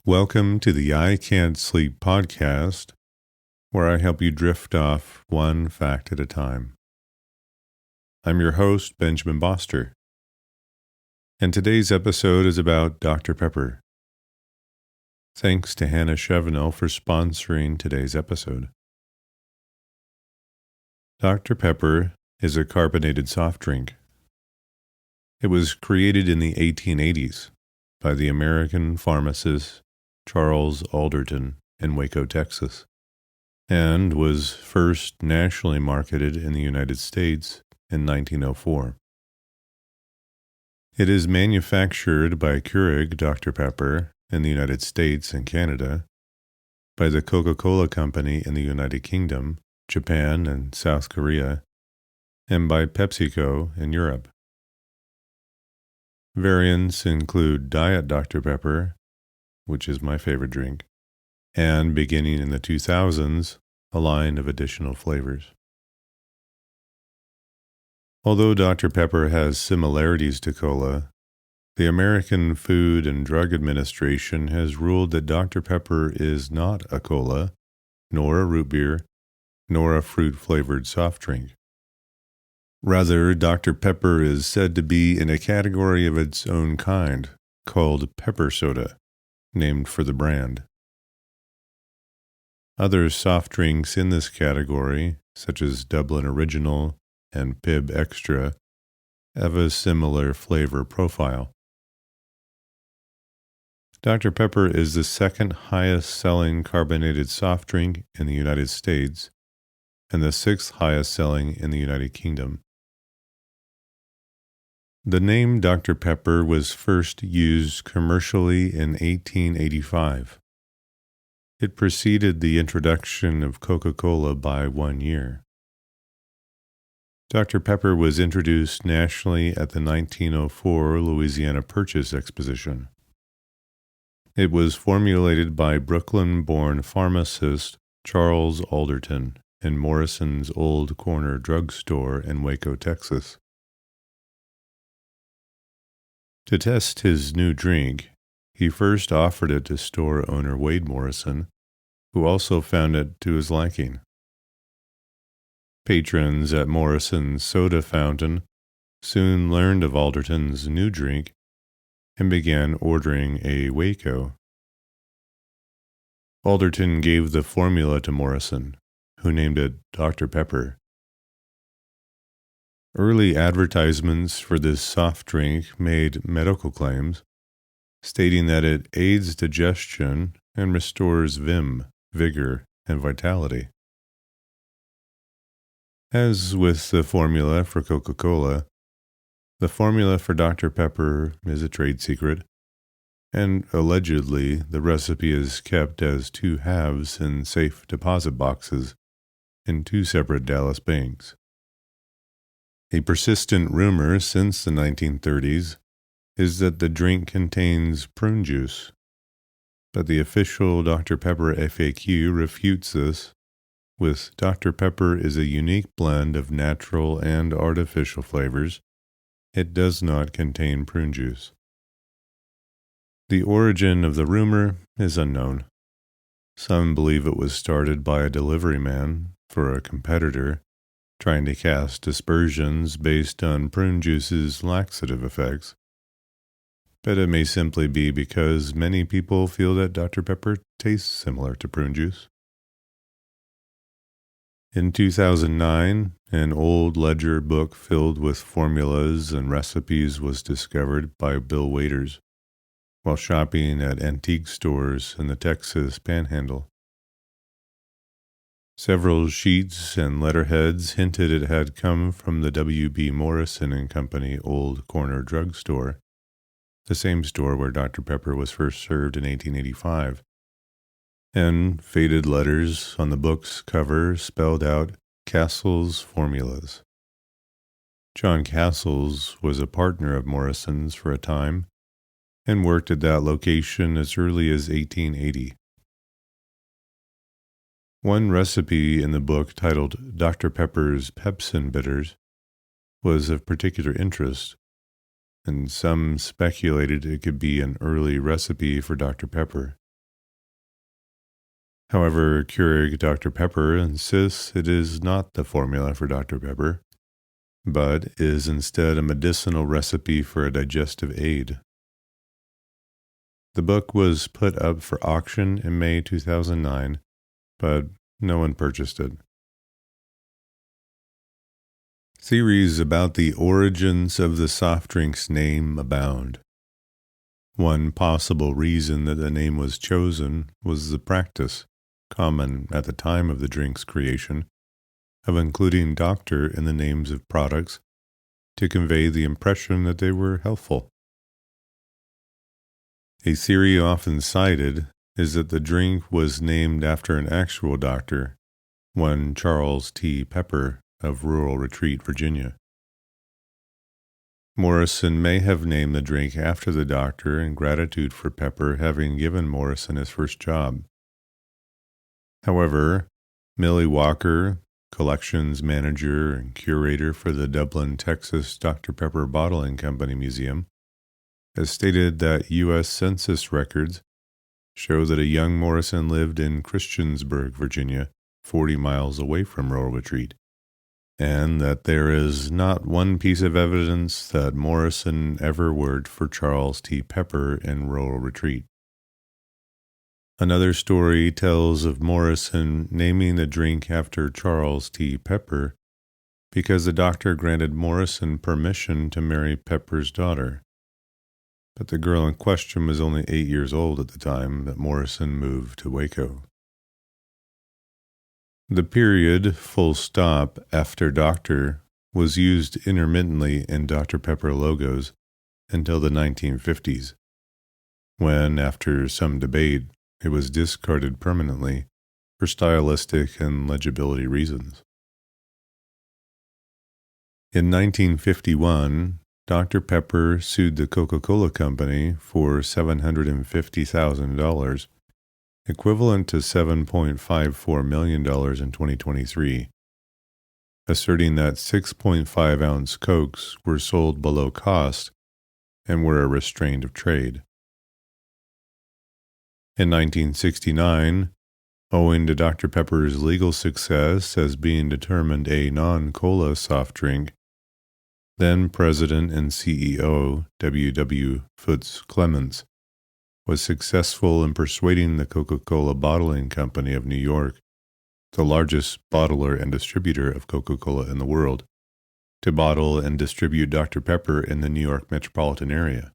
Welcome to the I Can't Sleep podcast, where I help you drift off one fact at a time. I'm your host, Benjamin Boster, and today's episode is about Dr. Pepper. Thanks to Hannah Chevenel for sponsoring today's episode. Dr. Pepper is a carbonated soft drink. It was created in the 1880s by the American pharmacist Charles Alderton in Waco, Texas, and was first nationally marketed in the United States in 1904. It is manufactured by Keurig Dr. Pepper in the United States and Canada, by the Coca Cola Company in the United Kingdom, Japan, and South Korea, and by PepsiCo in Europe. Variants include Diet Dr. Pepper, which is my favorite drink, and beginning in the 2000s, a line of additional flavors. Although Dr. Pepper has similarities to cola, the American Food and Drug Administration has ruled that Dr. Pepper is not a cola, nor a root beer, nor a fruit-flavored soft drink. Rather, Dr. Pepper is said to be in a category of its own kind, called pepper soda, named for the brand. Other soft drinks in this category, such as Dublin Original and Pib Extra, have a similar flavor profile. Dr. Pepper is the second highest selling carbonated soft drink in the United States and the sixth highest selling in the United Kingdom. The name Dr. Pepper was first used commercially in 1885. It preceded the introduction of Coca Cola by 1 year. Dr. Pepper was introduced nationally at the 1904 Louisiana Purchase Exposition. It was formulated by Brooklyn-born pharmacist Charles Alderton in Morrison's Old Corner Drugstore in Waco, Texas. To test his new drink, he first offered it to store owner Wade Morrison, who also found it to his liking. Patrons at Morrison's soda fountain soon learned of Alderton's new drink and began ordering a Waco. Alderton gave the formula to Morrison, who named it Dr. Pepper. Early advertisements for this soft drink made medical claims, stating that it aids digestion and restores vim, vigor, and vitality. As with the formula for Coca Cola, the formula for Dr. Pepper is a trade secret, and allegedly the recipe is kept as two halves in safe deposit boxes in two separate Dallas banks. A persistent rumor since the 1930s is that the drink contains prune juice, but the official Dr. Pepper FAQ refutes this with Dr. Pepper is a unique blend of natural and artificial flavors. It does not contain prune juice. The origin of the rumor is unknown. Some believe it was started by a delivery man for a competitor trying to cast aspersions based on prune juice's laxative effects. But it may simply be because many people feel that Dr. Pepper tastes similar to prune juice. In 2009, an old ledger book filled with formulas and recipes was discovered by Bill Waiters while shopping at antique stores in the Texas Panhandle. Several sheets and letterheads hinted it had come from the W.B. Morrison and Company Old Corner Drugstore, the same store where Dr. Pepper was first served in 1885. And faded letters on the book's cover spelled out Castle's Formulas. John Castles was a partner of Morrison's for a time and worked at that location as early as 1880. One recipe in the book, titled Dr. Pepper's Pepsin Bitters, was of particular interest, and some speculated it could be an early recipe for Dr. Pepper. However, Keurig Dr. Pepper insists it is not the formula for Dr. Pepper, but is instead a medicinal recipe for a digestive aid. The book was put up for auction in May 2009, but no one purchased it. Theories about the origins of the soft drink's name abound. One possible reason that the name was chosen was the practice, common at the time of the drink's creation, of including doctor in the names of products to convey the impression that they were healthful. A theory often cited is that the drink was named after an actual doctor, one Charles T. Pepper of Rural Retreat, Virginia. Morrison may have named the drink after the doctor in gratitude for Pepper having given Morrison his first job. However, Millie Walker, collections manager and curator for the Dublin, Texas Dr. Pepper Bottling Company Museum, has stated that U.S. Census records show that a young Morrison lived in Christiansburg, Virginia, 40 miles away from Rural Retreat, and that there is not one piece of evidence that Morrison ever worked for Charles T. Pepper in Rural Retreat. Another story tells of Morrison naming the drink after Charles T. Pepper because the doctor granted Morrison permission to marry Pepper's daughter. But the girl in question was only 8 years old at the time that Morrison moved to Waco. The period full stop after doctor was used intermittently in Dr. Pepper logos until the 1950s, when, after some debate, it was discarded permanently for stylistic and legibility reasons. In 1951, Dr. Pepper sued the Coca Cola Company for $750,000, equivalent to $7.54 million in 2023, asserting that 6.5-ounce Cokes were sold below cost and were a restraint of trade. In 1969, owing to Dr. Pepper's legal success as being determined a non-cola soft drink, then President and CEO W. Foots Clements was successful in persuading the Coca-Cola Bottling Company of New York, the largest bottler and distributor of Coca-Cola in the world, to bottle and distribute Dr. Pepper in the New York metropolitan area.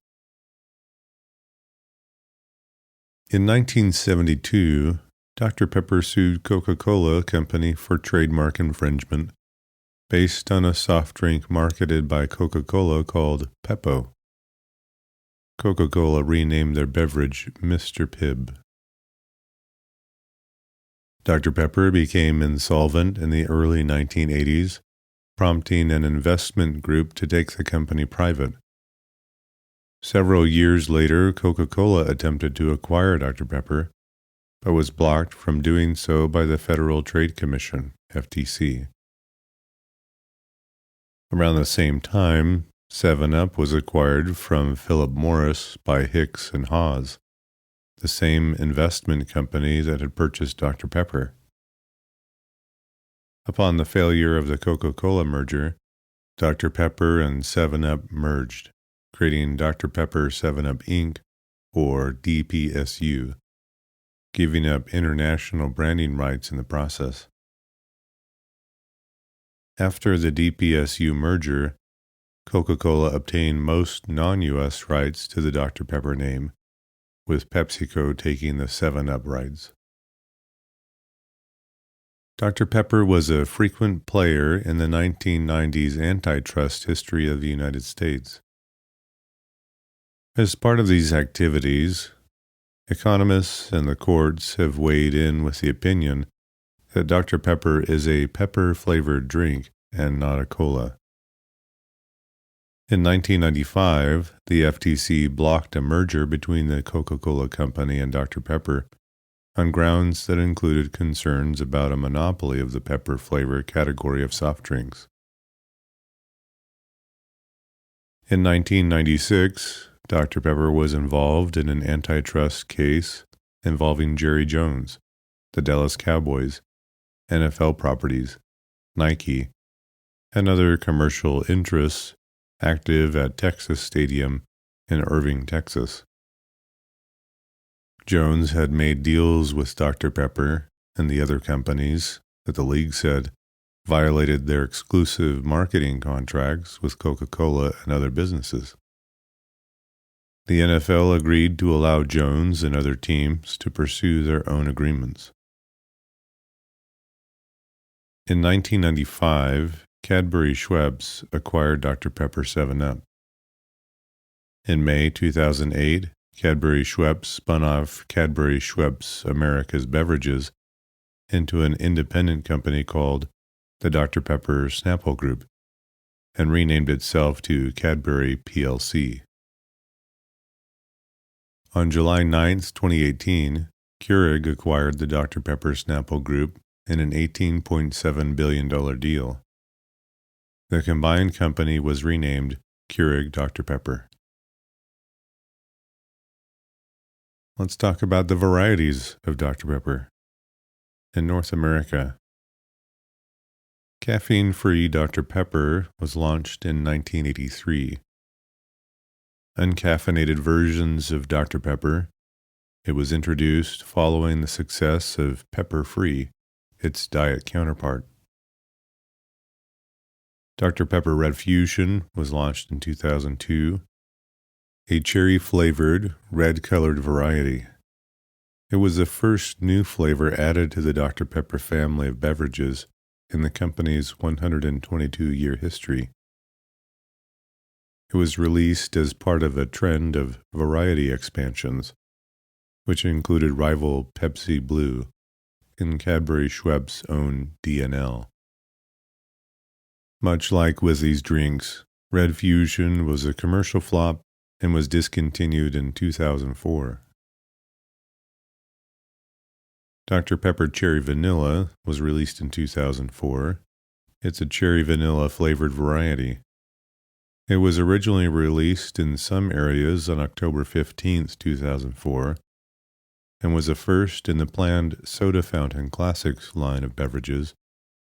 In 1972, Dr. Pepper sued Coca-Cola Company for trademark infringement based on a soft drink marketed by Coca-Cola called Peppo. Coca-Cola renamed their beverage Mr. Pibb. Dr. Pepper became insolvent in the early 1980s, prompting an investment group to take the company private. Several years later, Coca-Cola attempted to acquire Dr. Pepper, but was blocked from doing so by the Federal Trade Commission, FTC. Around the same time, 7-Up was acquired from Philip Morris by Hicks and Hawes, the same investment company that had purchased Dr. Pepper. Upon the failure of the Coca-Cola merger, Dr. Pepper and 7-Up merged, creating Dr. Pepper 7-Up Inc., or DPSU, giving up international branding rights in the process. After the DPSU merger, Coca-Cola obtained most non-U.S. rights to the Dr. Pepper name, with PepsiCo taking the 7-Up rights. Dr. Pepper was a frequent player in the 1990s antitrust history of the United States. As part of these activities, economists and the courts have weighed in with the opinion that Dr. Pepper is a pepper-flavored drink and not a cola. In 1995, the FTC blocked a merger between the Coca-Cola Company and Dr. Pepper on grounds that included concerns about a monopoly of the pepper flavor category of soft drinks. In 1996, Dr. Pepper was involved in an antitrust case involving Jerry Jones, the Dallas Cowboys, NFL properties, Nike, and other commercial interests active at Texas Stadium in Irving, Texas. Jones had made deals with Dr. Pepper and the other companies that the league said violated their exclusive marketing contracts with Coca Cola and other businesses. The NFL agreed to allow Jones and other teams to pursue their own agreements. In 1995, Cadbury Schweppes acquired Dr. Pepper 7up. In May 2008, Cadbury Schweppes spun off Cadbury Schweppes America's Beverages into an independent company called the Dr. Pepper Snapple Group and renamed itself to Cadbury plc. On July 9, 2018, Keurig acquired the Dr. Pepper Snapple Group in an $18.7 billion deal. The combined company was renamed Keurig Dr. Pepper. Let's talk about the varieties of Dr. Pepper. In North America, caffeine-free Dr. Pepper was launched in 1983. Uncaffeinated versions of Dr. Pepper. It was introduced following the success of Pepper-Free, its diet counterpart. Dr. Pepper Red Fusion was launched in 2002, a cherry-flavored, red-colored variety. It was the first new flavor added to the Dr. Pepper family of beverages in the company's 122-year history. It was released as part of a trend of variety expansions, which included rival Pepsi Blue in Cadbury Schweppes' own DNL. Much like with these drinks, Red Fusion was a commercial flop and was discontinued in 2004. Dr. Pepper Cherry Vanilla was released in 2004. It's a cherry vanilla flavored variety. It was originally released in some areas on October 15, 2004, and was a first in the planned Soda Fountain Classics line of beverages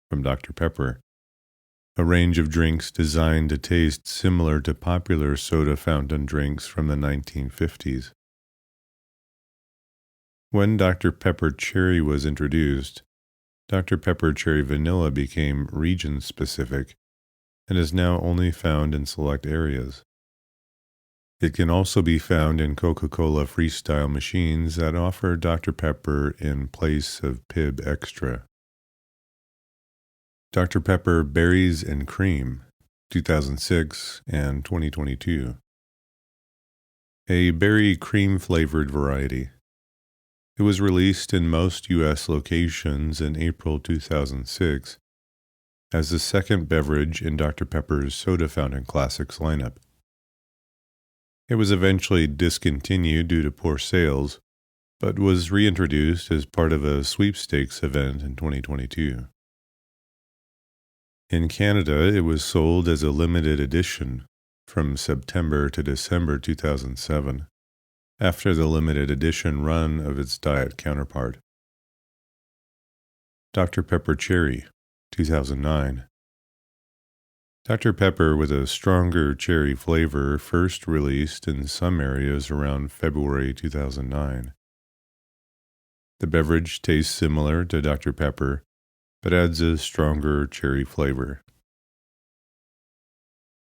from Dr. Pepper, a range of drinks designed to taste similar to popular soda fountain drinks from the 1950s. When Dr. Pepper Cherry was introduced, Dr. Pepper Cherry Vanilla became region-specific and is now only found in select areas. It can also be found in Coca Cola Freestyle machines that offer Dr. Pepper in place of Pib Extra. Dr. Pepper Berries and Cream, 2006 and 2022. A berry cream-flavored variety. It was released in most U.S. locations in April 2006 as the second beverage in Dr. Pepper's Soda Fountain Classics lineup. It was eventually discontinued due to poor sales, but was reintroduced as part of a sweepstakes event in 2022. In Canada, it was sold as a limited edition from September to December 2007, after the limited edition run of its diet counterpart. Dr. Pepper Cherry, 2009. Dr. Pepper with a stronger cherry flavor first released in some areas around February 2009. The beverage tastes similar to Dr. Pepper, but adds a stronger cherry flavor.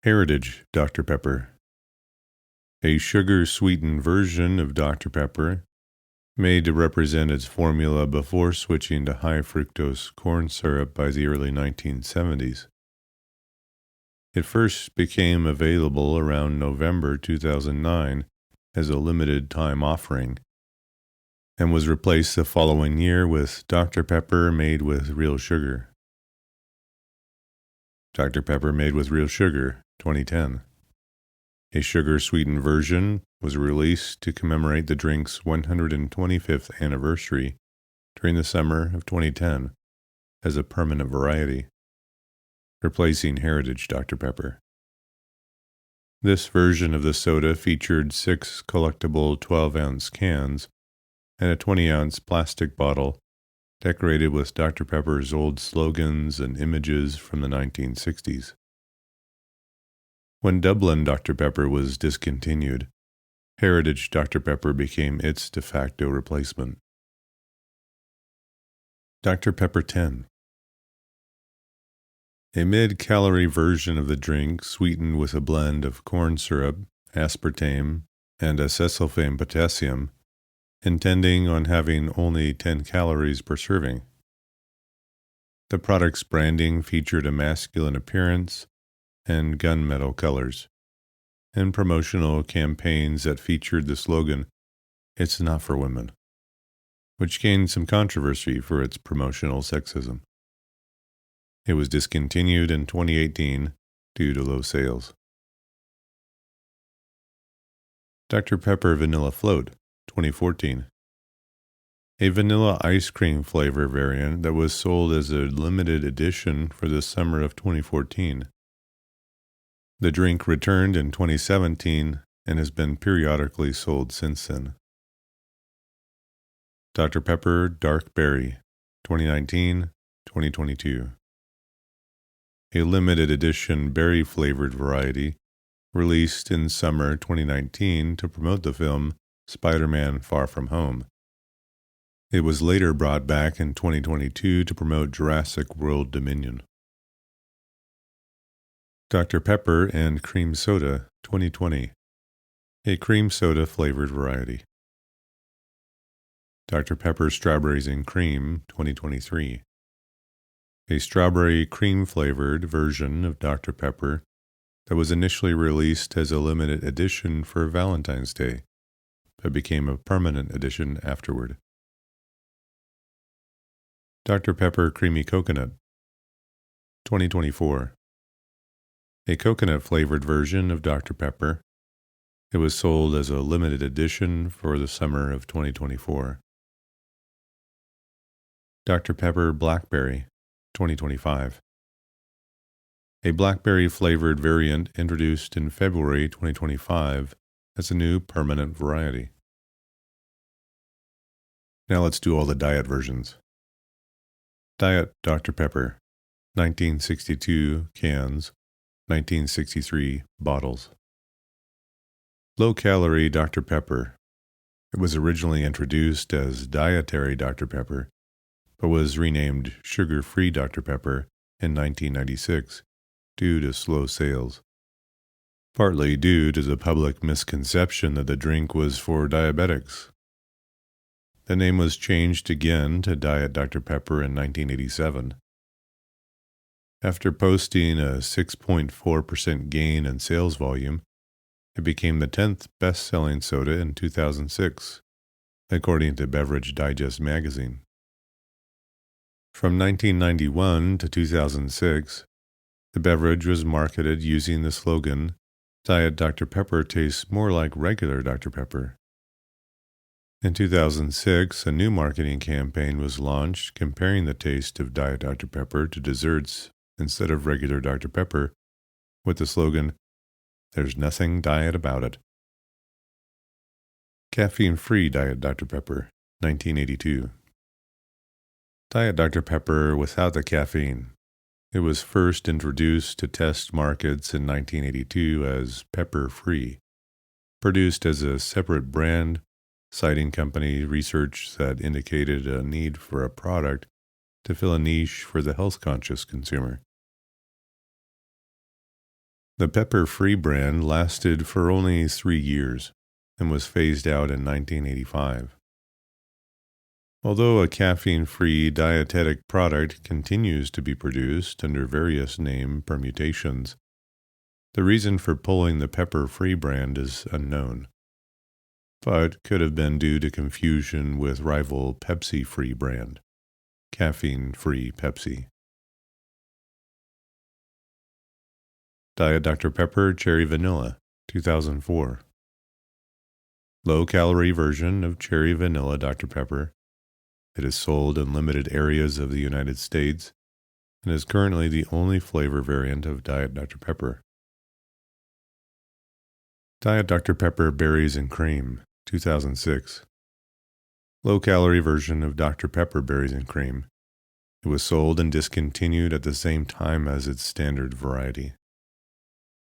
Heritage Dr. Pepper. A sugar-sweetened version of Dr. Pepper, made to represent its formula before switching to high-fructose corn syrup by the early 1970s. It first became available around November 2009 as a limited-time offering, and was replaced the following year with Dr. Pepper made with real sugar. Dr. Pepper made with real sugar, 2010. A sugar-sweetened version was released to commemorate the drink's 125th anniversary during the summer of 2010 as a permanent variety, replacing Heritage Dr. Pepper. This version of the soda featured 6 collectible 12-ounce cans and a 20-ounce plastic bottle decorated with Dr. Pepper's old slogans and images from the 1960s. When Dublin Dr. Pepper was discontinued, Heritage Dr. Pepper became its de facto replacement. Dr. Pepper 10. A mid-calorie version of the drink sweetened with a blend of corn syrup, aspartame, and acesulfame potassium, intending on having only 10 calories per serving. The product's branding featured a masculine appearance and gunmetal colors, and promotional campaigns that featured the slogan, "It's not for women," which gained some controversy for its promotional sexism. It was discontinued in 2018 due to low sales. Dr. Pepper Vanilla Float, 2014. A vanilla ice cream flavor variant that was sold as a limited edition for the summer of 2014. The drink returned in 2017 and has been periodically sold since then. Dr. Pepper Dark Berry, 2019-2022. A limited edition berry-flavored variety released in summer 2019 to promote the film Spider-Man Far From Home. It was later brought back in 2022 to promote Jurassic World Dominion. Dr. Pepper and Cream Soda, 2020. A cream soda flavored variety. Dr. Pepper Strawberries and Cream, 2023. A strawberry cream-flavored version of Dr. Pepper that was initially released as a limited edition for Valentine's Day, but became a permanent edition afterward. Dr. Pepper Creamy Coconut, 2024. A coconut-flavored version of Dr. Pepper. It was sold as a limited edition for the summer of 2024. Dr. Pepper Blackberry, 2025. A blackberry-flavored variant introduced in February 2025 as a new permanent variety. Now let's do all the diet versions. Diet Dr. Pepper, 1962 cans, 1963 bottles. Low-calorie Dr. Pepper. It was originally introduced as Dietary Dr. Pepper, but was renamed Sugar-Free Dr. Pepper in 1996 due to slow sales. Partly due to the public misconception that the drink was for diabetics. The name was changed again to Diet Dr. Pepper in 1987. After posting a 6.4% gain in sales volume, it became the 10th best-selling soda in 2006, according to Beverage Digest magazine. From 1991 to 2006, the beverage was marketed using the slogan, "Diet Dr. Pepper tastes more like regular Dr. Pepper." In 2006, a new marketing campaign was launched comparing the taste of Diet Dr. Pepper to desserts instead of regular Dr. Pepper, with the slogan, "There's nothing diet about it." Caffeine-free Diet Dr. Pepper, 1982. Diet Dr. Pepper without the caffeine. It was first introduced to test markets in 1982 as pepper-free, produced as a separate brand, citing company research that indicated a need for a product to fill a niche for the health-conscious consumer. The pepper-free brand lasted for only 3 years and was phased out in 1985. Although a caffeine-free dietetic product continues to be produced under various name permutations, the reason for pulling the pepper-free brand is unknown, but could have been due to confusion with rival Pepsi-free brand, caffeine-free Pepsi. Diet Dr. Pepper Cherry Vanilla, 2004. Low-calorie version of Cherry Vanilla Dr. Pepper. It is sold in limited areas of the United States and is currently the only flavor variant of Diet Dr. Pepper. Diet Dr. Pepper Berries and Cream, 2006. low-calorie version of Dr. Pepper Berries and Cream. It was sold and discontinued at the same time as its standard variety.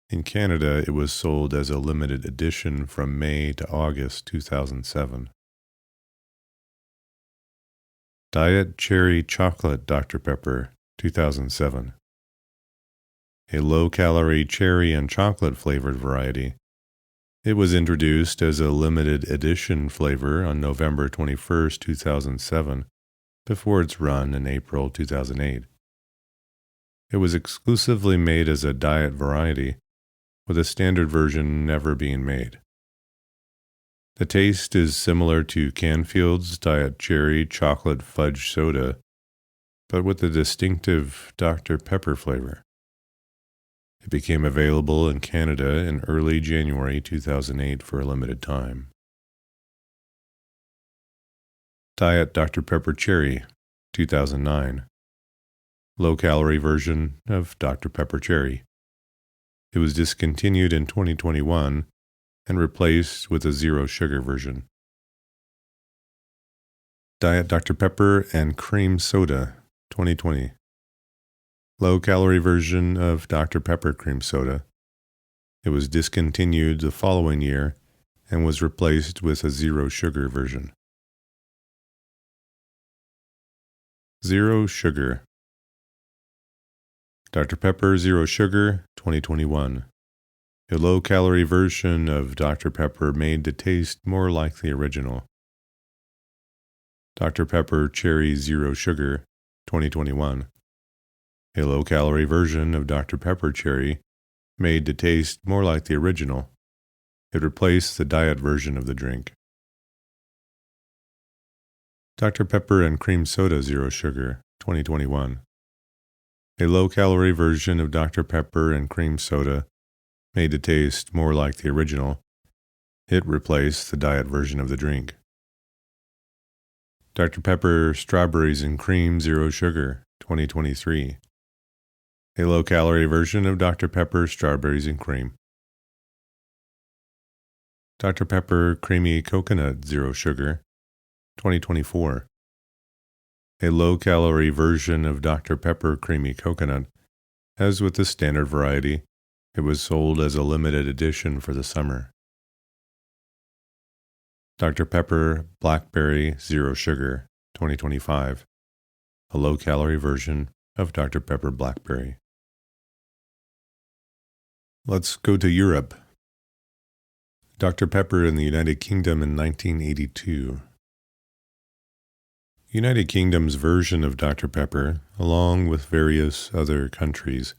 In Canada, it was sold as a limited edition from May to August 2007. Diet Cherry Chocolate Dr. Pepper, 2007. A low-calorie cherry and chocolate flavored variety. It was introduced as a limited edition flavor on November 21, 2007, before its run in April 2008. It was exclusively made as a diet variety, with a standard version never being made. The taste is similar to Canfield's Diet Cherry Chocolate Fudge Soda, but with the distinctive Dr. Pepper flavor. It became available in Canada in early January 2008 for a limited time. Diet Dr. Pepper Cherry, 2009. Low-calorie version of Dr. Pepper Cherry. It was discontinued in 2021 and replaced with a zero-sugar version. Diet Dr. Pepper and Cream Soda, 2020. Low-calorie version of Dr. Pepper Cream Soda. It was discontinued the following year and was replaced with a zero-sugar version. Zero Sugar. Dr. Pepper Zero Sugar, 2021. A low-calorie version of Dr. Pepper made to taste more like the original. Dr. Pepper Cherry Zero Sugar, 2021. A low-calorie version of Dr. Pepper Cherry made to taste more like the original. It replaced the diet version of the drink. Dr. Pepper and Cream Soda Zero Sugar, 2021. A low-calorie version of Dr. Pepper and Cream Soda made to taste more like the original. It replaced the diet version of the drink. Dr. Pepper Strawberries and Cream Zero Sugar, 2023. A low-calorie version of Dr. Pepper Strawberries and Cream. Dr. Pepper Creamy Coconut Zero Sugar, 2024. A low-calorie version of Dr. Pepper Creamy Coconut. As with the standard variety, it was sold as a limited edition for the summer. Dr. Pepper Blackberry Zero Sugar, 2025. A low-calorie version of Dr. Pepper Blackberry. Let's go to Europe. Dr. Pepper in the United Kingdom in 1982. United Kingdom's version of Dr. Pepper, along with various other countries,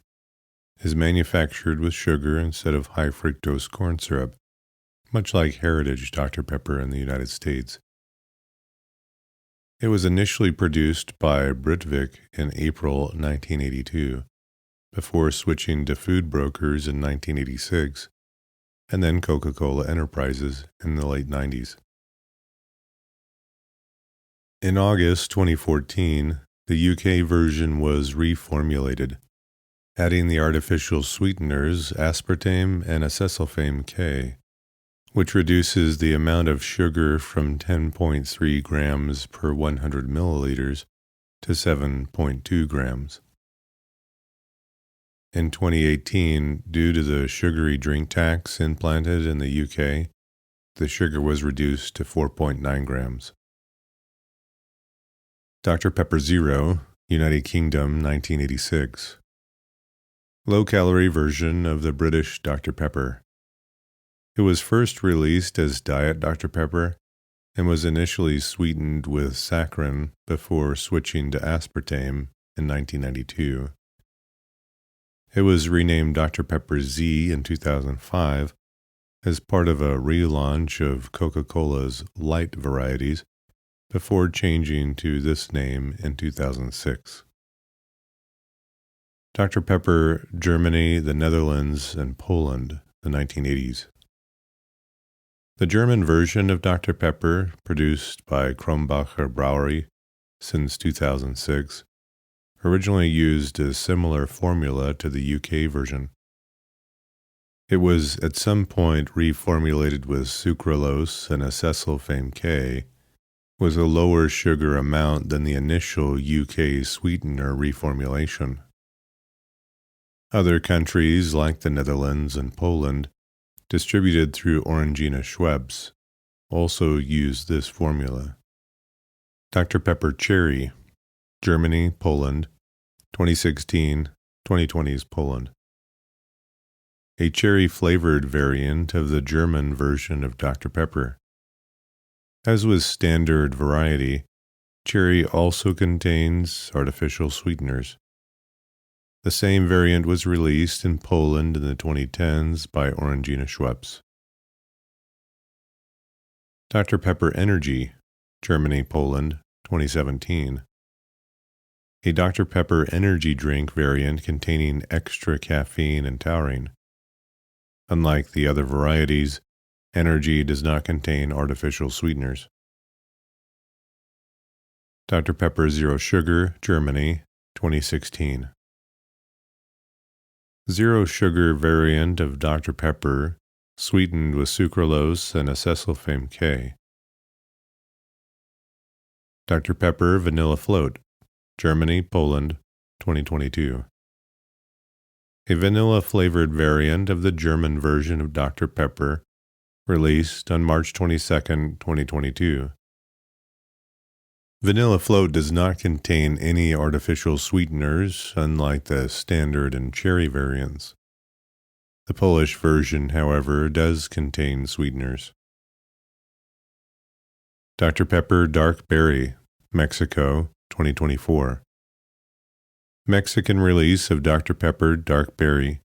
is manufactured with sugar instead of high fructose corn syrup, much like heritage Dr. Pepper in the United States. It was initially produced by Britvic in April 1982, before switching to food brokers in 1986, and then Coca Cola Enterprises in the late 90s. In August 2014, the UK version was reformulated, adding the artificial sweeteners aspartame and acesulfame K, which reduces the amount of sugar from 10.3 grams per 100 milliliters to 7.2 grams. In 2018, due to the sugary drink tax implanted in the UK, the sugar was reduced to 4.9 grams. Dr. Pepper Zero, United Kingdom, 1986. Low-calorie version of the British Dr. Pepper. It was first released as Diet Dr. Pepper and was initially sweetened with saccharin before switching to aspartame in 1992. It was renamed Dr. Pepper Z in 2005 as part of a relaunch of Coca Cola's light varieties before changing to this name in 2006. Dr. Pepper Germany, the Netherlands, and Poland, the 1980s. The German version of Dr. Pepper, produced by Krombacher Brewery since 2006, originally used a similar formula to the UK version. It was at some point reformulated with sucralose and acesulfame K, was a lower sugar amount than the initial UK sweetener reformulation. Other countries like the Netherlands and Poland, distributed through Orangina Schweppes, also use this formula. Dr. Pepper Cherry, Germany, Poland, 2016, 2020's Poland. A cherry-flavored variant of the German version of Dr. Pepper. As with standard variety, cherry also contains artificial sweeteners. The same variant was released in Poland in the 2010s by Orangina Schweppes. Dr. Pepper Energy, Germany, Poland, 2017. A Dr. Pepper energy drink variant containing extra caffeine and taurine. Unlike the other varieties, Energy does not contain artificial sweeteners. Dr. Pepper Zero Sugar, Germany, 2016. Zero sugar variant of Dr. Pepper, sweetened with sucralose and acesulfame K. Dr. Pepper Vanilla Float, Germany, Poland, 2022. A vanilla-flavored variant of the German version of Dr. Pepper, released on March 22, 2022. Vanilla Float does not contain any artificial sweeteners, unlike the standard and cherry variants. The Polish version, however, does contain sweeteners. Dr. Pepper Dark Berry, Mexico, 2024. Mexican release of Dr. Pepper Dark Berry.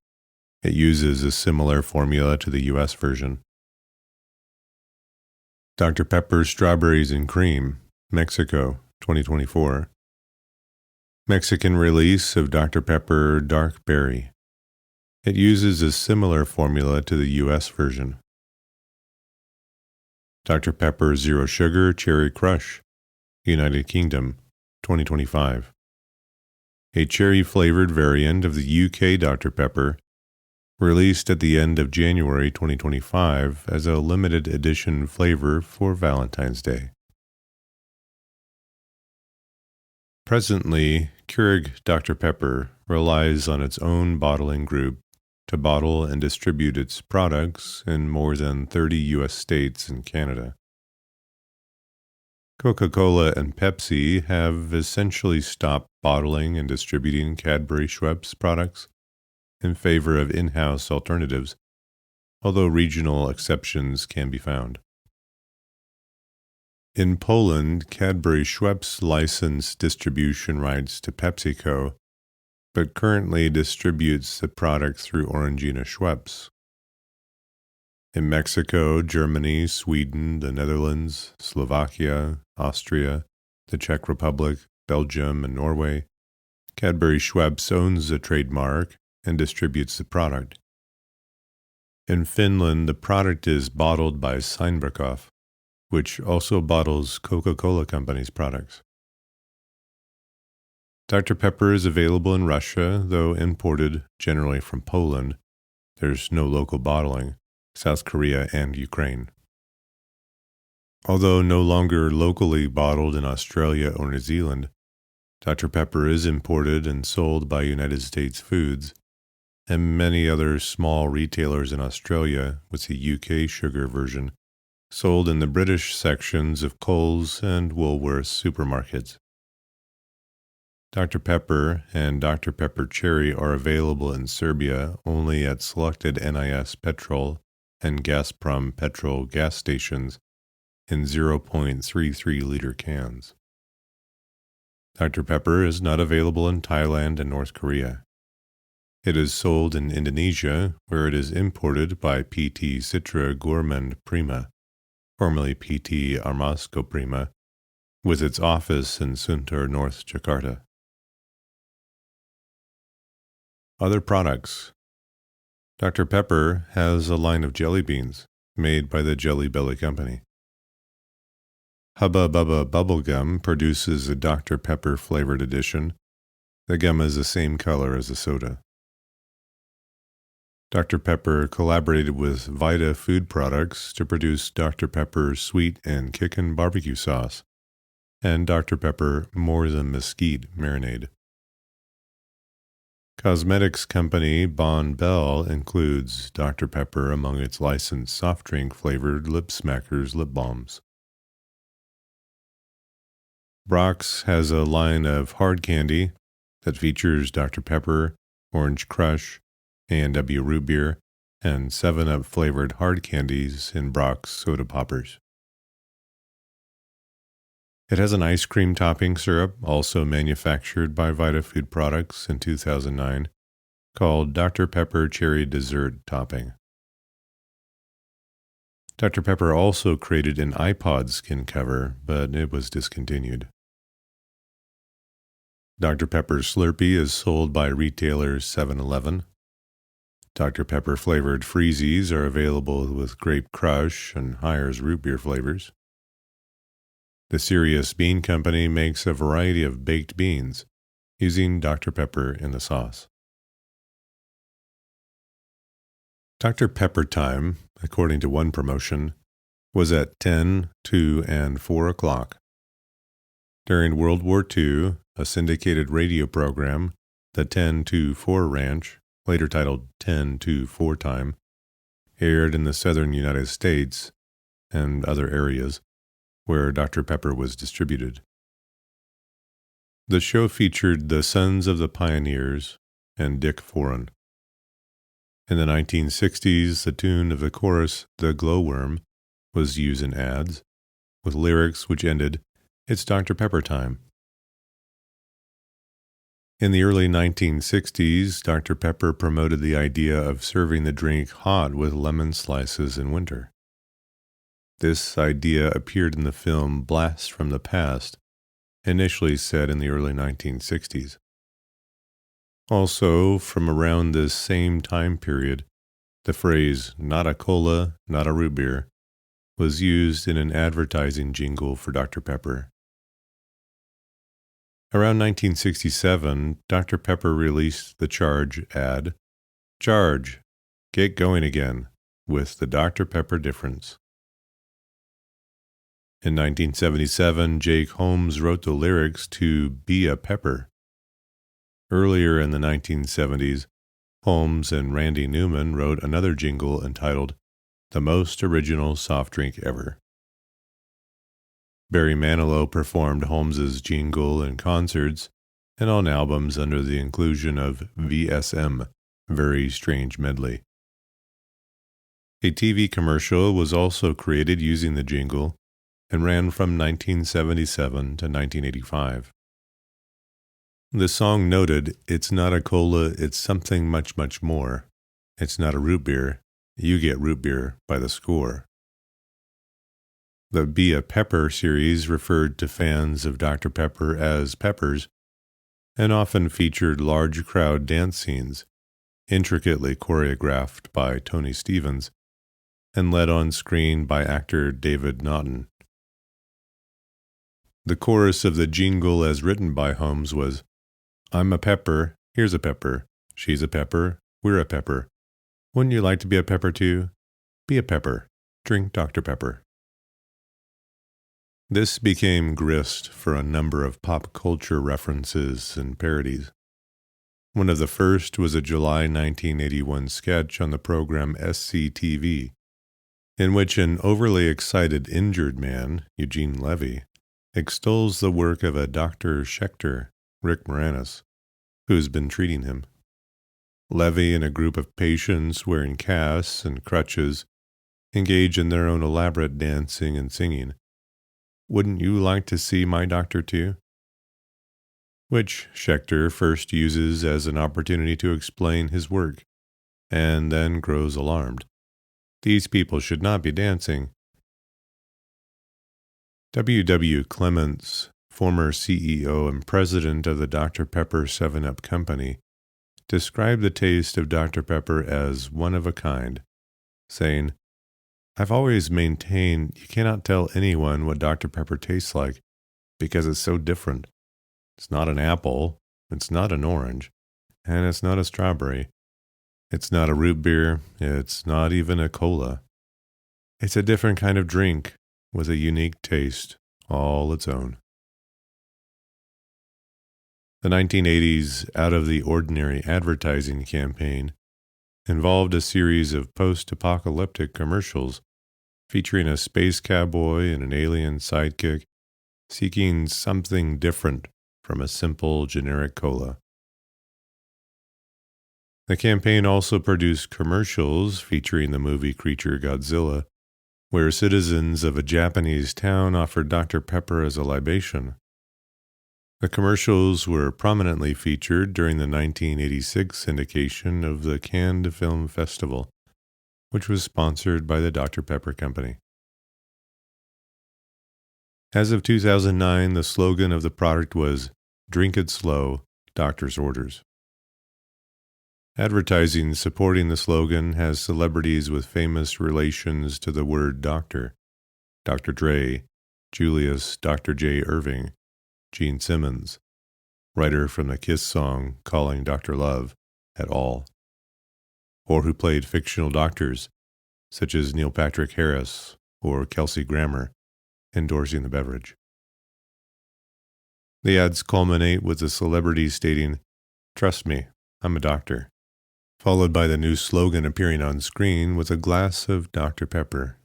It uses a similar formula to the U.S. version. Dr. Pepper Strawberries and Cream, Mexico, 2024. Mexican release of Dr. Pepper Dark Berry. It uses a similar formula to the U.S. version. Dr. Pepper Zero Sugar Cherry Crush, United Kingdom, 2025. A cherry-flavored variant of the UK Dr. Pepper, released at the end of January 2025 as a limited edition flavor for Valentine's Day. Presently, Keurig Dr. Pepper relies on its own bottling group to bottle and distribute its products in more than 30 U.S. states and Canada. Coca Cola and Pepsi have essentially stopped bottling and distributing Cadbury Schweppes products in favor of in-house alternatives, although regional exceptions can be found. In Poland, Cadbury Schweppes licensed distribution rights to PepsiCo, but currently distributes the product through Orangina Schweppes. In Mexico, Germany, Sweden, the Netherlands, Slovakia, Austria, the Czech Republic, Belgium, and Norway, Cadbury Schweppes owns the trademark and distributes the product. In Finland, the product is bottled by Seinberkoff, which also bottles Coca Cola Company's products. Dr. Pepper is available in Russia, though imported generally from Poland. There's no local bottling. South Korea, and Ukraine. Although no longer locally bottled in Australia or New Zealand, Dr. Pepper is imported and sold by United States Foods and many other small retailers in Australia, with the UK sugar version sold in the British sections of Coles and Woolworths supermarkets. Dr. Pepper and Dr. Pepper Cherry are available in Serbia only at selected NIS petrol and Gazprom petrol gas stations in 0.33-liter cans. Dr. Pepper is not available in Thailand and North Korea. It is sold in Indonesia, where it is imported by PT Citra Gourmand Prima, formerly PT Armasco Prima, with its office in Sunter, North Jakarta. Other products. Dr. Pepper has a line of jelly beans made by the Jelly Belly Company. Hubba Bubba Bubblegum produces a Dr. Pepper flavored edition. The gum is the same color as the soda. Dr. Pepper collaborated with Vita Food Products to produce Dr. Pepper Sweet and Kickin' Barbecue Sauce, and Dr. Pepper More Than Mesquite marinade. Cosmetics company Bon Bell includes Dr. Pepper among its licensed soft drink flavored Lip Smackers lip balms. Brock's has a line of hard candy that features Dr. Pepper, Orange Crush, A&W Root Beer, and 7-Up flavored hard candies in Brock's soda poppers. It has an ice cream topping syrup, also manufactured by VitaFood Products in 2009, called Dr. Pepper Cherry Dessert Topping. Dr. Pepper also created an iPod skin cover, but it was discontinued. Dr. Pepper Slurpee is sold by retailer 7-Eleven. Dr. Pepper flavored Freezies are available with Grape Crush and Hires root beer flavors. The Serious Bean Company makes a variety of baked beans using Dr. Pepper in the sauce. Dr. Pepper time, according to one promotion, was at 10, 2, and 4 o'clock. During World War II, a syndicated radio program, the 10-4 Ranch, later titled 10-4 Time, aired in the southern United States and other areas where Dr. Pepper was distributed. The show featured the Sons of the Pioneers and Dick Foran. In the 1960s, the tune of the chorus, The Glowworm, was used in ads, with lyrics which ended, "It's Dr. Pepper time." In the early 1960s, Dr. Pepper promoted the idea of serving the drink hot with lemon slices in winter. This idea appeared in the film Blast from the Past, initially set in the early 1960s. Also, from around this same time period, the phrase, "not a cola, not a root beer," was used in an advertising jingle for Dr. Pepper. Around 1967, Dr. Pepper released the Charge ad, "Charge, get going again, with the Dr. Pepper difference." In 1977, Jake Holmes wrote the lyrics to Be a Pepper. Earlier in the 1970s, Holmes and Randy Newman wrote another jingle entitled The Most Original Soft Drink Ever. Barry Manilow performed Holmes's jingle in concerts and on albums under the inclusion of VSM, Very Strange Medley. A TV commercial was also created using the jingle and ran from 1977 to 1985. The song noted, "It's not a cola, it's something much, much more. It's not a root beer, you get root beer by the score." The Be a Pepper series referred to fans of Dr. Pepper as Peppers and often featured large crowd dance scenes, intricately choreographed by Tony Stevens and led on screen by actor David Naughton. The chorus of the jingle as written by Holmes was, "I'm a pepper, here's a pepper, she's a pepper, we're a pepper. Wouldn't you like to be a pepper too? Be a pepper, drink Dr. Pepper." This became grist for a number of pop culture references and parodies. One of the first was a July 1981 sketch on the program SCTV, in which an overly excited injured man, Eugene Levy, extols the work of a Dr. Schechter, Rick Moranis, who's been treating him. Levy and a group of patients wearing casts and crutches engage in their own elaborate dancing and singing. "Wouldn't you like to see my doctor too?" Which Schechter first uses as an opportunity to explain his work, and then grows alarmed. These people should not be dancing. W. Clements, former CEO and president of the Dr. Pepper 7-Up Company, described the taste of Dr. Pepper as one of a kind, saying, "I've always maintained you cannot tell anyone what Dr. Pepper tastes like because it's so different. It's not an apple, it's not an orange, and it's not a strawberry. It's not a root beer, it's not even a cola. It's a different kind of drink with a unique taste, all its own." The 1980s Out of the Ordinary advertising campaign involved a series of post-apocalyptic commercials featuring a space cowboy and an alien sidekick seeking something different from a simple generic cola. The campaign also produced commercials featuring the movie creature Godzilla, where citizens of a Japanese town offered Dr. Pepper as a libation. The commercials were prominently featured during the 1986 syndication of the Cannes Film Festival, which was sponsored by the Dr. Pepper Company. As of 2009, the slogan of the product was, "Drink it slow, doctor's orders." Advertising supporting the slogan has celebrities with famous relations to the word doctor: Dr. Dre, Julius Dr. J. Irving, Gene Simmons, writer from the Kiss song Calling Dr. Love, et al., or who played fictional doctors such as Neil Patrick Harris or Kelsey Grammer, endorsing the beverage. The ads culminate with the celebrity stating, "Trust me, I'm a doctor," followed by the new slogan appearing on screen with a glass of Dr. Pepper